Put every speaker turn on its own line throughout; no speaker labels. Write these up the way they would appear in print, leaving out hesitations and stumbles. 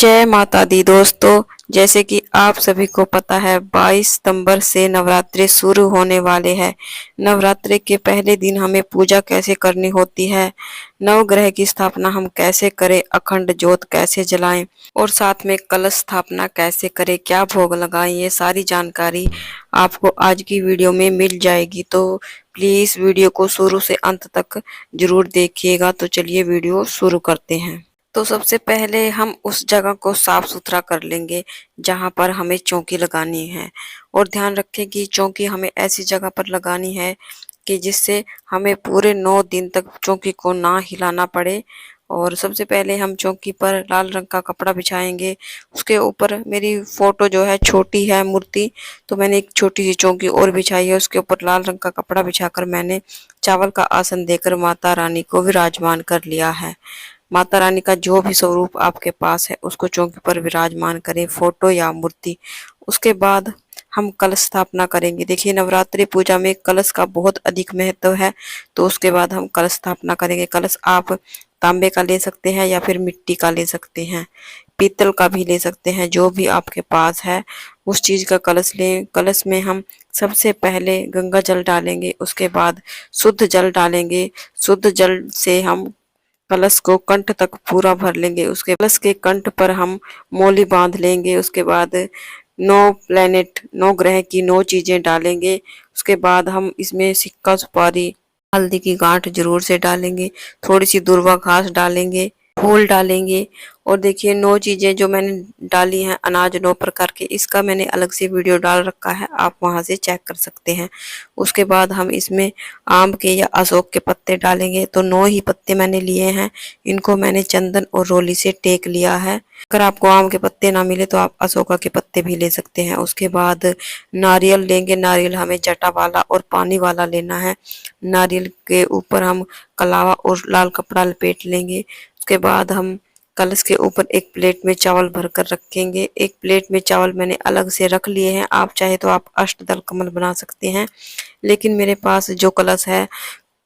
जय माता दी दोस्तों। जैसे कि आप सभी को पता है 22 सितंबर से नवरात्रि शुरू होने वाले हैं। नवरात्रि के पहले दिन हमें पूजा कैसे करनी होती है, नवग्रह की स्थापना हम कैसे करें, अखंड ज्योत कैसे जलाएं और साथ में कलश स्थापना कैसे करें, क्या भोग लगाएं, ये सारी जानकारी आपको आज की वीडियो में मिल जाएगी। तो प्लीज वीडियो को शुरू से अंत तक जरूर देखिएगा। तो चलिए वीडियो शुरू करते हैं। तो सबसे पहले हम उस जगह को साफ सुथरा कर लेंगे जहां पर हमें चौकी लगानी है। और ध्यान रखें कि चौकी हमें ऐसी जगह पर लगानी है कि जिससे हमें पूरे 9 दिन तक चौकी को ना हिलाना पड़े। और सबसे पहले हम चौकी पर लाल रंग का कपड़ा बिछाएंगे। उसके ऊपर मेरी फोटो जो है छोटी है मूर्ति, तो मैंने एक छोटी सी चौकी और बिछाई है। उसके ऊपर लाल रंग का कपड़ा बिछाकर मैंने चावल का आसन देकर माता रानी को विराजमान कर लिया है। माता रानी का जो भी स्वरूप आपके पास है उसको चौकी पर विराजमान करें, फोटो या मूर्ति। उसके बाद हम कलश स्थापना करेंगे। देखिए नवरात्रि पूजा में कलश का बहुत अधिक महत्व है, तो उसके बाद हम कलश स्थापना करेंगे। कलश आप तांबे का ले सकते हैं या फिर मिट्टी का ले सकते हैं, पीतल का भी ले सकते हैं, जो भी आपके पास है उस चीज का कलश लें। कलश में हम सबसे पहले गंगा जल डालेंगे, उसके बाद शुद्ध जल डालेंगे। शुद्ध जल से हम कलश को कंठ तक पूरा भर लेंगे। उसके कलश के कंठ पर हम मौली बांध लेंगे। उसके बाद 9 ग्रह की 9 चीजें डालेंगे। उसके बाद हम इसमें सिक्का सुपारी हल्दी की गांठ जरूर से डालेंगे, थोड़ी सी दूर्वा घास डालेंगे, फूल डालेंगे। और देखिए 9 चीजें जो मैंने डाली हैं, अनाज 9 प्रकार के, इसका मैंने अलग से वीडियो डाल रखा है, आप वहां से चेक कर सकते हैं। उसके बाद हम इसमें आम के या अशोक के पत्ते डालेंगे। तो 9 ही पत्ते मैंने लिए हैं, इनको मैंने चंदन और रोली से टेक लिया है। अगर आपको आम के पत्ते ना मिले तो आप अशोका के पत्ते भी ले सकते हैं। उसके बाद नारियल लेंगे। नारियल हमें जटा वाला और पानी वाला लेना है। नारियल के ऊपर हम कलावा और लाल कपड़ा लपेट लेंगे। उसके बाद हम कलश के ऊपर एक प्लेट में चावल भरकर रखेंगे। एक प्लेट में चावल मैंने अलग से रख लिए हैं, आप चाहे तो आप अष्टदल कमल बना सकते हैं। लेकिन मेरे पास जो कलश है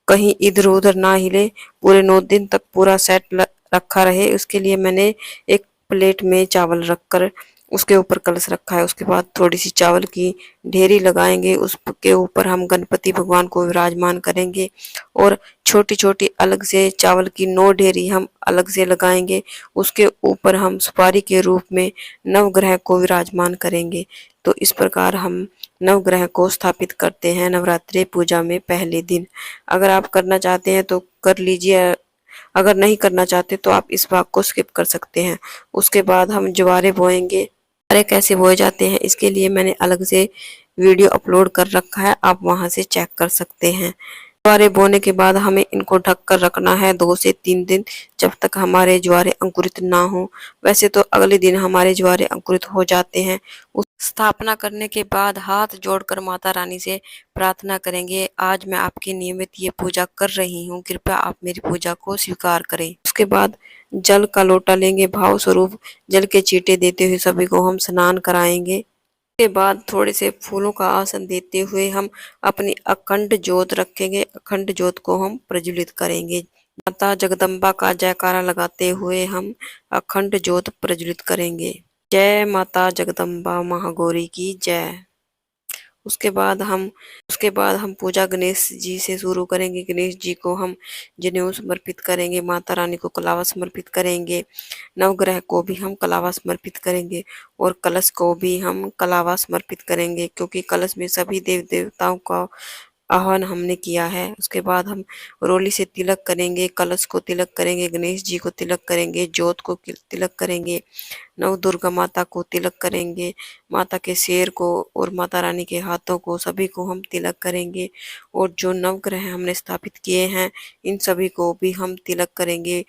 कहीं इधर उधर ना हिले, पूरे 9 दिन तक पूरा सेट रखा रहे, उसके लिए मैंने एक प्लेट में चावल रखकर उसके ऊपर कलश रखा है। उसके बाद थोड़ी सी चावल की ढेरी लगाएंगे, उसके ऊपर हम गणपति भगवान को विराजमान करेंगे। और छोटी छोटी अलग से चावल की 9 ढेरी हम अलग से लगाएंगे। उसके ऊपर हम सुपारी के रूप में नवग्रह को विराजमान करेंगे। तो इस प्रकार हम नवग्रह को स्थापित करते हैं नवरात्रि पूजा में पहले दिन। अगर आप करना चाहते हैं तो कर लीजिए, अगर नहीं करना चाहते तो आप इस भाग को स्किप कर सकते हैं। उसके बाद हम ज्वारे बोएंगे। ज्वारे कैसे बोए जाते हैं इसके लिए मैंने अलग से वीडियो अपलोड कर रखा है, आप वहां से चेक कर सकते हैं। ज्वारे बोने के बाद हमें इनको ढक कर रखना है 2 से 3 दिन, जब तक हमारे ज्वारे अंकुरित ना हो। वैसे तो अगले दिन हमारे ज्वारे अंकुरित हो जाते हैं। उस स्थापना करने के बाद हाथ जोड़कर माता रानी से प्रार्थना करेंगे, आज मैं आपकी नियमित ये पूजा कर रही हूँ, कृपया आप मेरी पूजा को स्वीकार करें। उसके बाद जल का लोटा लेंगे, भाव स्वरूप जल के छींटे देते हुए सभी को हम स्नान कराएंगे। के बाद थोड़े से फूलों का आसन देते हुए हम अपनी अखंड ज्योत रखेंगे। अखंड ज्योत को हम प्रज्वलित करेंगे। माता जगदम्बा का जयकारा लगाते हुए हम अखंड ज्योत प्रज्वलित करेंगे। जय माता जगदम्बा महागौरी की जय। उसके बाद हम पूजा गणेश जी से शुरू करेंगे। गणेश जी को हम जनेऊ समर्पित करेंगे, माता रानी को कलावा समर्पित करेंगे, नवग्रह को भी हम कलावा समर्पित करेंगे और कलश को भी हम कलावा समर्पित करेंगे, क्योंकि कलश में सभी देव देवताओं का आह्वान हमने किया है। उसके बाद हम रोली से तिलक करेंगे, कलश को तिलक करेंगे, गणेश जी को तिलक करेंगे, ज्योत को तिलक करेंगे, नव दुर्गा माता को तिलक करेंगे, माता के शेर को और माता रानी के हाथों को सभी को हम तिलक करेंगे। और जो नवग्रह हमने स्थापित किए हैं इन सभी को भी हम तिलक करेंगे।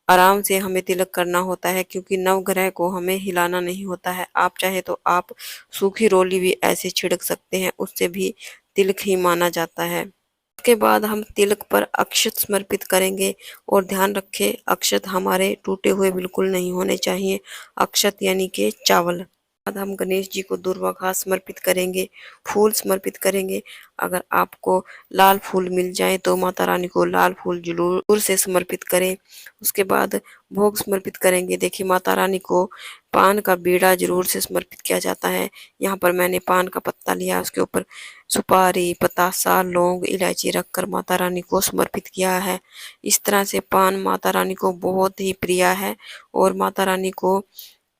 आराम से हमें तिलक करना होता है, क्योंकि नवग्रह को हमें हिलाना नहीं होता है। आप चाहे तो आप सूखी रोली भी ऐसे छिड़क सकते हैं, उससे भी तिलक ही माना जाता है। उसके बाद हम तिलक पर अक्षत समर्पित करेंगे। और ध्यान रखें अक्षत हमारे टूटे हुए बिल्कुल नहीं होने चाहिए। अक्षत यानी कि चावल। बाद हम गणेश जी को दूर्वा घास समर्पित करेंगे, फूल समर्पित करेंगे। अगर आपको लाल फूल मिल जाए तो माता रानी को लाल फूल जरूर से समर्पित करें। उसके बाद भोग समर्पित करेंगे। देखिए माता रानी को पान का बीड़ा जरूर से समर्पित किया जाता है। यहाँ पर मैंने पान का पत्ता लिया, उसके ऊपर सुपारी, पतासा, लौंग, इलायची रखकर माता रानी को समर्पित किया है। इस तरह से पान माता रानी को बहुत ही प्रिय है और माता रानी को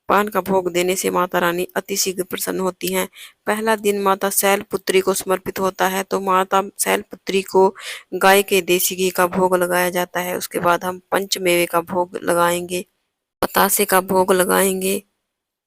पान का भोग देने से माता रानी अति शीघ्र प्रसन्न होती हैं। पहला दिन माता शैलपुत्री को समर्पित होता है, तो माता शैलपुत्री को गाय के देसी घी का भोग लगाया जाता है। उसके बाद हम पंचमेवे का भोग लगाएंगे, बतासे का भोग लगाएंगे।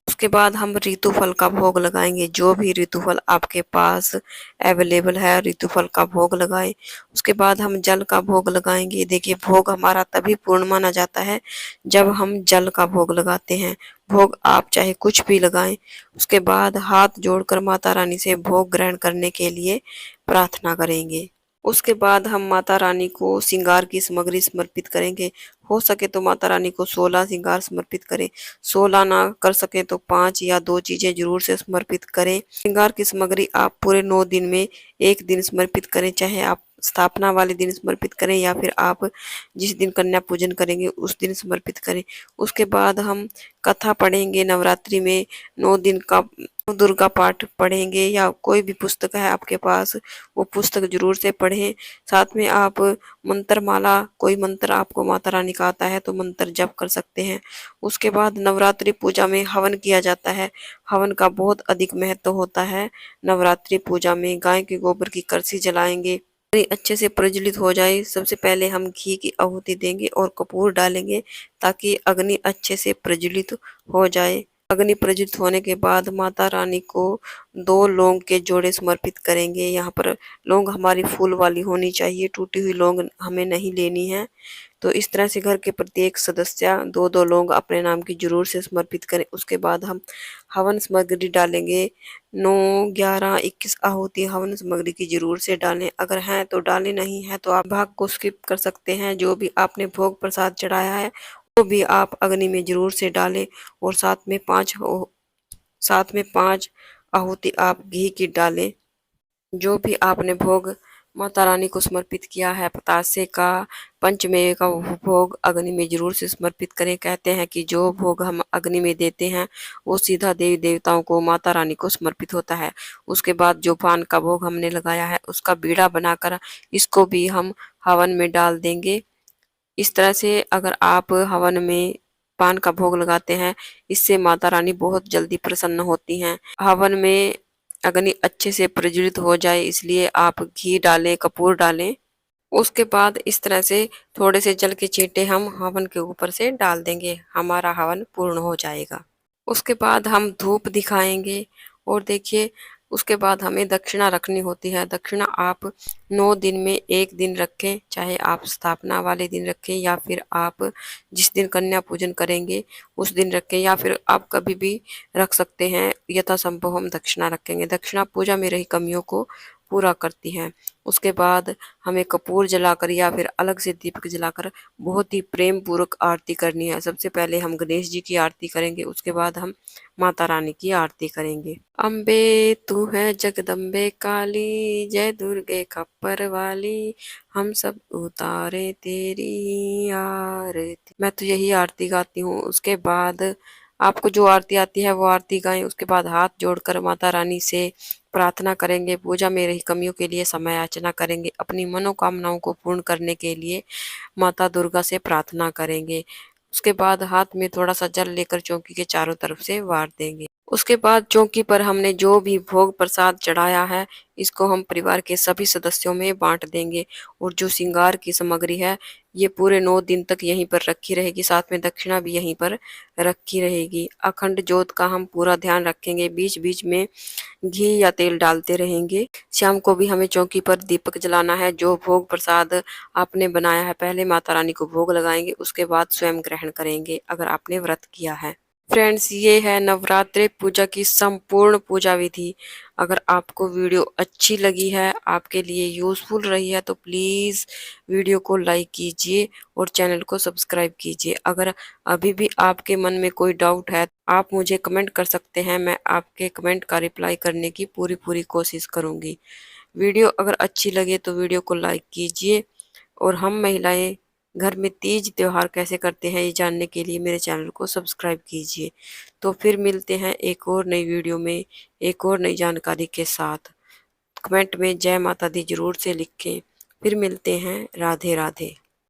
उसके बाद हम ऋतु फल का भोग लगाएंगे। जो भी ऋतु फल आपके पास अवेलेबल है, ऋतु फल का भोग लगाएं। उसके बाद हम जल का भोग लगाएंगे। देखिए भोग हमारा तभी पूर्ण माना जाता है जब हम जल का भोग लगाते हैं। भोग आप चाहे कुछ भी लगाएं। उसके बाद हाथ जोड़कर माता रानी से भोग ग्रहण करने के लिए प्रार्थना करेंगे। उसके बाद हम माता रानी को श्रृंगार की सामग्री समर्पित करेंगे। हो सके तो माता रानी को 16 श्रृंगार समर्पित करें। 16 ना कर सके तो 5 या 2 चीजें जरूर से समर्पित करें। श्रृंगार की सामग्री आप पूरे 9 दिन में एक दिन समर्पित करें, चाहे आप स्थापना वाले दिन समर्पित करें या फिर आप जिस दिन कन्या पूजन करेंगे उस दिन समर्पित करें। उसके बाद हम कथा पढ़ेंगे। नवरात्रि में 9 दिन का दुर्गा पाठ पढ़ेंगे या कोई भी पुस्तक है आपके पास वो पुस्तक जरूर से पढ़ें। साथ में आप मंत्र माला, कोई मंत्र आपको माता रानी का आता है तो मंत्र जप कर सकते हैं। उसके बाद नवरात्रि पूजा में हवन किया जाता है। हवन का बहुत अधिक महत्व होता है। नवरात्रि पूजा में गाय के गोबर की कलशी जलाएंगे, अच्छे से प्रज्वलित हो जाए। सबसे पहले हम घी की आहुति देंगे और कपूर डालेंगे ताकि अग्नि अच्छे से प्रज्वलित हो जाए। अग्नि प्रज्वलित होने के बाद माता रानी को 2 लौंग के जोड़े समर्पित करेंगे। यहाँ पर लौंग हमारी फूल वाली होनी चाहिए, टूटी हुई लौंग हमें नहीं लेनी है। तो इस तरह से घर के प्रत्येक सदस्य 2-2 लौंग अपने नाम की जरूर से समर्पित करें। उसके बाद हम हवन सामग्री डालेंगे। 9, 11, 21 आहुति हवन सामग्री की जरूर से डालें। अगर हैं तो डालें, नहीं है तो आप भाग को स्किप कर सकते हैं। जो भी आपने भोग प्रसाद चढ़ाया है वो भी आप अग्नि में जरूर से डालें और साथ में 5 आहुति आप घी की डालें। जो भी आपने भोग माता रानी को समर्पित किया है, पतासे का, पंचमेवे का भोग अग्नि में जरूर से समर्पित करें। कहते हैं कि जो भोग हम अग्नि में देते हैं वो सीधा देवी देवताओं को, माता रानी को समर्पित होता है। उसके बाद जो पान का भोग हमने लगाया है उसका बीड़ा बनाकर इसको भी हम हवन में डाल देंगे। इस तरह से अगर आप हवन में पान का भोग लगाते हैं इससे माता रानी बहुत जल्दी प्रसन्न होती हैं। हवन में अग्नि अच्छे से प्रज्वलित हो जाए इसलिए आप घी डालें, कपूर डालें। उसके बाद इस तरह से थोड़े से जल के छींटे हम हवन के ऊपर से डाल देंगे, हमारा हवन पूर्ण हो जाएगा। उसके बाद हम धूप दिखाएंगे और देखिए उसके बाद हमें दक्षिणा रखनी होती है। दक्षिणा आप 9 दिन में एक दिन रखें, चाहे आप स्थापना वाले दिन रखें या फिर आप जिस दिन कन्या पूजन करेंगे उस दिन रखें या फिर आप कभी भी रख सकते हैं। यथासंभव हम दक्षिणा रखेंगे। दक्षिणा पूजा में रही कमियों को पूरा करती है। उसके बाद हमें कपूर जलाकर या फिर अलग से दीपक जलाकर बहुत ही प्रेम पूर्वक आरती करनी है। सबसे पहले हम गणेश जी की आरती करेंगे, उसके बाद हम माता रानी की आरती करेंगे। अम्बे तू है जगदम्बे काली, जय दुर्गे खप्पर वाली, हम सब उतारे तेरी आरती। मैं तो यही आरती गाती हूँ। उसके बाद आपको जो आरती आती है वो आरती गाएं। उसके बाद हाथ जोड़कर माता रानी से प्रार्थना करेंगे। पूजा में रही कमियों के लिए समय याचना करेंगे। अपनी मनोकामनाओं को पूर्ण करने के लिए माता दुर्गा से प्रार्थना करेंगे। उसके बाद हाथ में थोड़ा सा जल लेकर चौकी के चारों तरफ से वार देंगे। उसके बाद चौकी पर हमने जो भी भोग प्रसाद चढ़ाया है इसको हम परिवार के सभी सदस्यों में बांट देंगे। और जो श्रृंगार की सामग्री है ये पूरे 9 दिन तक यहीं पर रखी रहेगी, साथ में दक्षिणा भी यहीं पर रखी रहेगी। अखंड ज्योत का हम पूरा ध्यान रखेंगे, बीच बीच में घी या तेल डालते रहेंगे। शाम को भी हमें चौकी पर दीपक जलाना है। जो भोग प्रसाद आपने बनाया है पहले माता रानी को भोग लगाएंगे, उसके बाद स्वयं ग्रहण करेंगे अगर आपने व्रत किया है। फ्रेंड्स, ये है नवरात्रि पूजा की संपूर्ण पूजा विधि। अगर आपको वीडियो अच्छी लगी है, आपके लिए यूजफुल रही है, तो प्लीज वीडियो को लाइक कीजिए और चैनल को सब्सक्राइब कीजिए। अगर अभी भी आपके मन में कोई डाउट है, आप मुझे कमेंट कर सकते हैं। मैं आपके कमेंट का रिप्लाई करने की पूरी पूरी कोशिश करूंगी। वीडियो अगर अच्छी लगे तो वीडियो को लाइक कीजिए और हम महिलाएं घर में तीज त्योहार कैसे करते हैं ये जानने के लिए मेरे चैनल को सब्सक्राइब कीजिए। तो फिर मिलते हैं एक और नई वीडियो में एक और नई जानकारी के साथ। कमेंट में जय माता दी जरूर से लिखें। फिर मिलते हैं। राधे राधे।